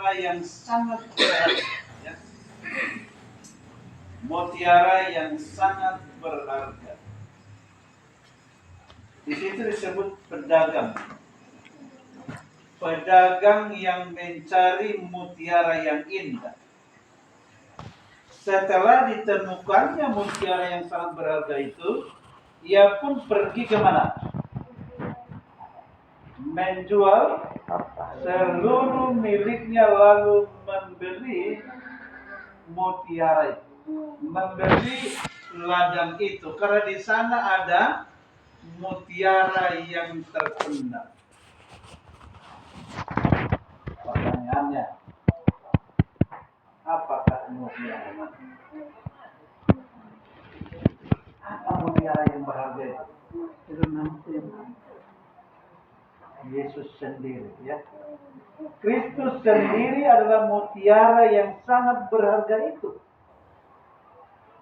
harta yang sangat berharga. Ya. Mutiara yang sangat berharga. Di situ disebut pedagang. Pedagang yang mencari mutiara yang indah. Setelah ditemukannya mutiara yang sangat berharga itu, ia pun pergi kemana? Menjual seluruh miliknya lalu membeli mutiara itu. Membeli ladang itu karena di sana ada mutiara yang terpendam. Pertanyaannya, apakah mutiara? Apa mutiara yang berharga itu? Itu nanti Yesus sendiri, ya. Kristus sendiri adalah mutiara yang sangat berharga itu.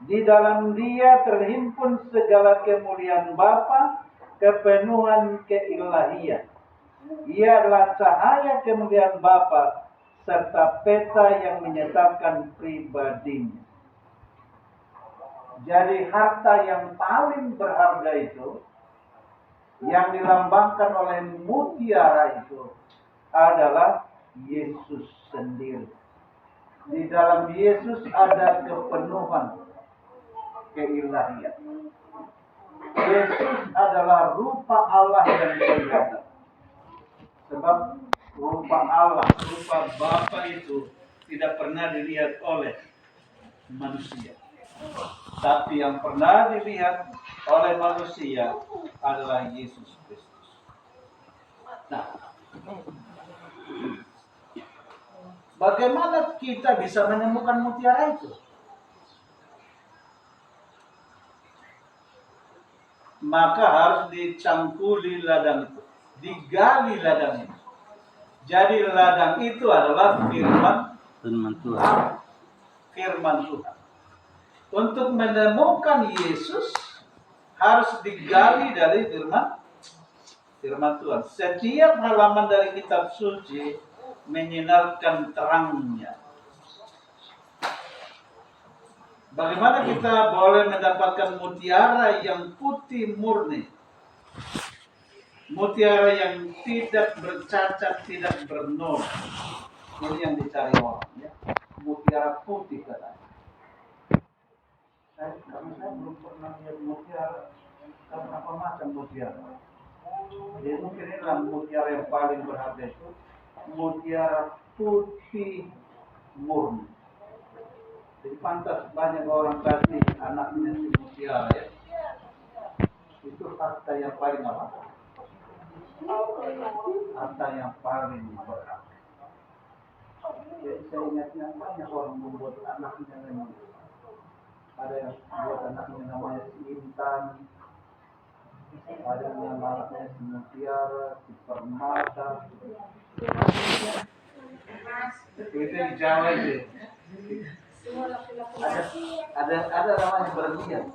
Di dalam Dia terhimpun segala kemuliaan Bapa, kepenuhan keilahian. Ia adalah cahaya kemuliaan Bapa serta peta yang menyatakan pribadinya. Jadi harta yang paling berharga itu, yang dilambangkan oleh mutiara itu, adalah Yesus sendiri. Di dalam Yesus ada kepenuhan keilahian. Yesus adalah rupa Allah yang kelihatan. Sebab rupa Allah, rupa Bapa itu tidak pernah dilihat oleh manusia. Tapi yang pernah dilihat oleh manusia adalah Yesus Kristus. Nah, bagaimana kita bisa menemukan mutiara itu? Maka harus dicangkuli ladang itu, digali ladang itu. Jadi ladang itu adalah firman Tuhan. Firman Tuhan. Untuk menemukan Yesus harus digali dari firman Tuhan. Setiap halaman dari kitab suci menyinarkan terangnya. Bagaimana kita boleh mendapatkan mutiara yang putih murni? Mutiara yang tidak bercacat, tidak bernoda. Ini yang dicari orang, ya. Mutiara putih katanya. Saya belum pernah lihat mutiara. Berapa macam mutiara? Jadi mungkin inilah mutiara yang paling berharga itu. Mutiara putih murni. Jadi pantas banyak orang kasih anaknya si mutiara, ya. Itu harta yang paling apa? Harta yang paling berharga. Jadi saya ingatnya banyak orang membuat anaknya memang. Ada yang buat anaknya namanya si Intan, ada yang anaknya si Mutiara, si Permata. Itu di Jawa itu. Ada namanya berlian.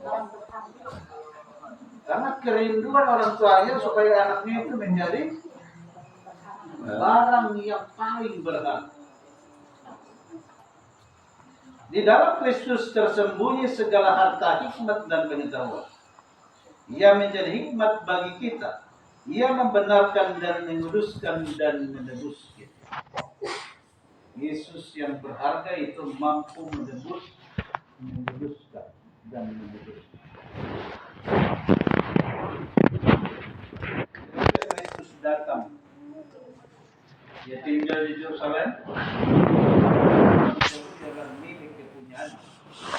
Karena kerinduan orang tuanya supaya anaknya itu menjadi barang yang paling berharga. Di dalam Kristus tersembunyi segala harta hikmat dan pengetahuan. Ia menjadi hikmat bagi kita. Ia membenarkan dan menguduskan dan menebus kita. Yesus yang berharga itu mampu menebus, menguduskan dan menebuskan. Ketika Kristus datang, dia tinggal di Yerusalem.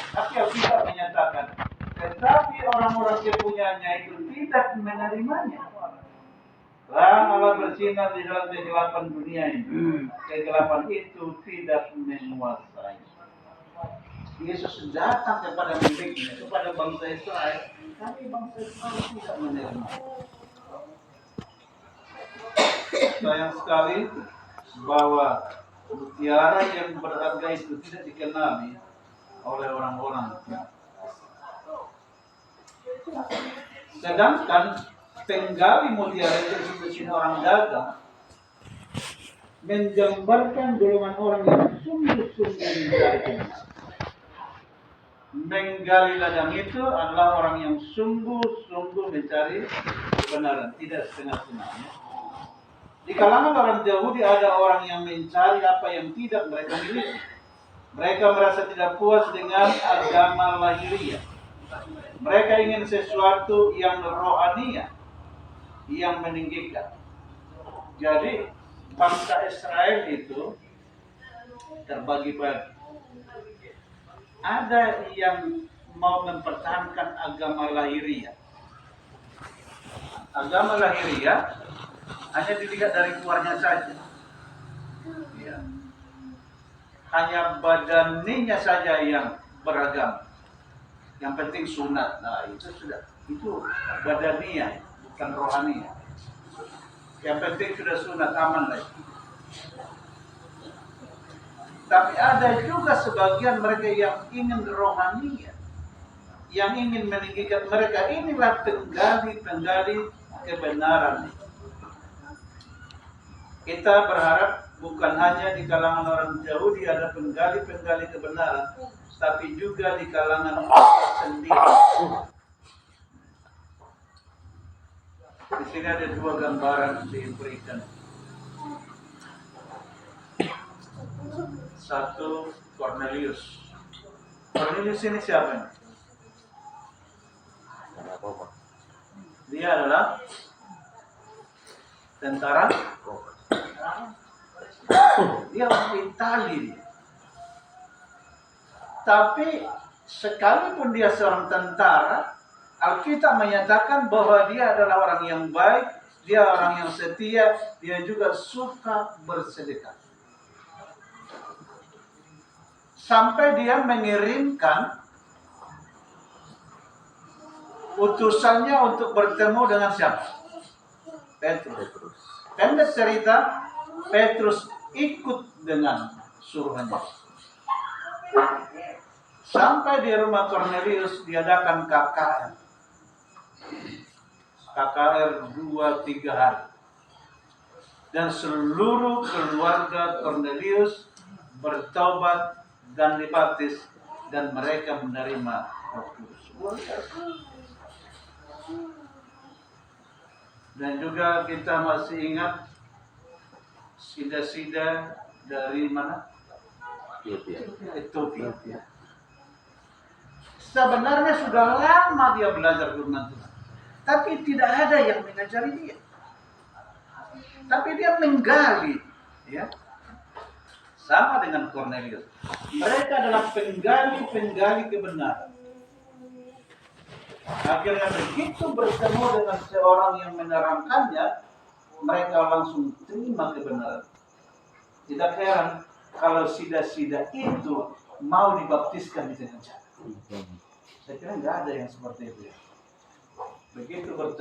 Tapi Alkitab menyatakan, tetapi orang-orang kepunyaannya itu tidak menerimanya. Terang Allah bersinar di dalam kegelapan dunia ini. Kegelapan itu tidak menguasai. Yesus datang kepada miliknya, kepada bangsa Israel, tapi bangsa Israel tidak menerima. Sayang sekali bahwa mutiara yang berharga itu tidak dikenali oleh orang-orang. Sedangkan penggali mutiara itu disebut orang dagang. menggambarkan golongan orang yang sungguh-sungguh mencari kebenaran. Menggali ladang itu adalah orang yang sungguh-sungguh mencari kebenaran, tidak setengah-setengah. Di kalangan orang Yahudi ada orang yang mencari apa yang tidak mereka miliki. Mereka merasa tidak puas dengan agama lahiriah. Mereka ingin sesuatu yang rohania, yang meninggikan. Jadi bangsa Israel itu terbagi-bagi. Ada yang mau mempertahankan agama lahiriah. Agama lahiriah hanya dilihat dari luarnya saja. Ya. Hanya badaninya saja yang beragam. Yang penting sunat. Nah, itu sudah. Itu badaniah, bukan rohaniah. Yang penting sudah sunat, aman lah. Tapi ada juga sebagian mereka yang ingin rohaniah, yang ingin meninggikan mereka. Inilah penggali kebenaran. Kita berharap bukan hanya di kalangan orang Yahudi ada penggali kebenaran, tapi juga di kalangan kita sendiri. Di sini ada dua gambaran diberikan. Satu, Cornelius. Cornelius ini siapa? Dia adalah tentara. Dia orang Itali. Tapi sekalipun dia seorang tentara, Alkitab menyatakan bahwa dia adalah orang yang baik, dia orang yang setia, dia juga suka bersedekah. Sampai dia mengirimkan utusannya untuk bertemu dengan siapa? Petrus. Pendek cerita, Petrus ikut dengan suruhannya. Sampai di rumah Cornelius diadakan KKR. KKR 2-3 hari. Dan seluruh keluarga Cornelius bertobat dan dibaptis dan mereka menerima Roh Kudus. Dan juga kita masih ingat sida-sida dari mana? Ethiopia. Sebenarnya sudah lama dia belajar firman Tuhan, tapi tidak ada yang mengajari dia. Tapi dia menggali, ya. Sama dengan Cornelius. Mereka adalah penggali kebenaran. Akhirnya begitu bertemu dengan seorang yang menerangkannya, mereka langsung terima kebenaran. Tidak heran kalau sida-sida itu mau dibaptiskan di tengah jalan. Saya kira nggak ada yang seperti itu. Begitu bertemu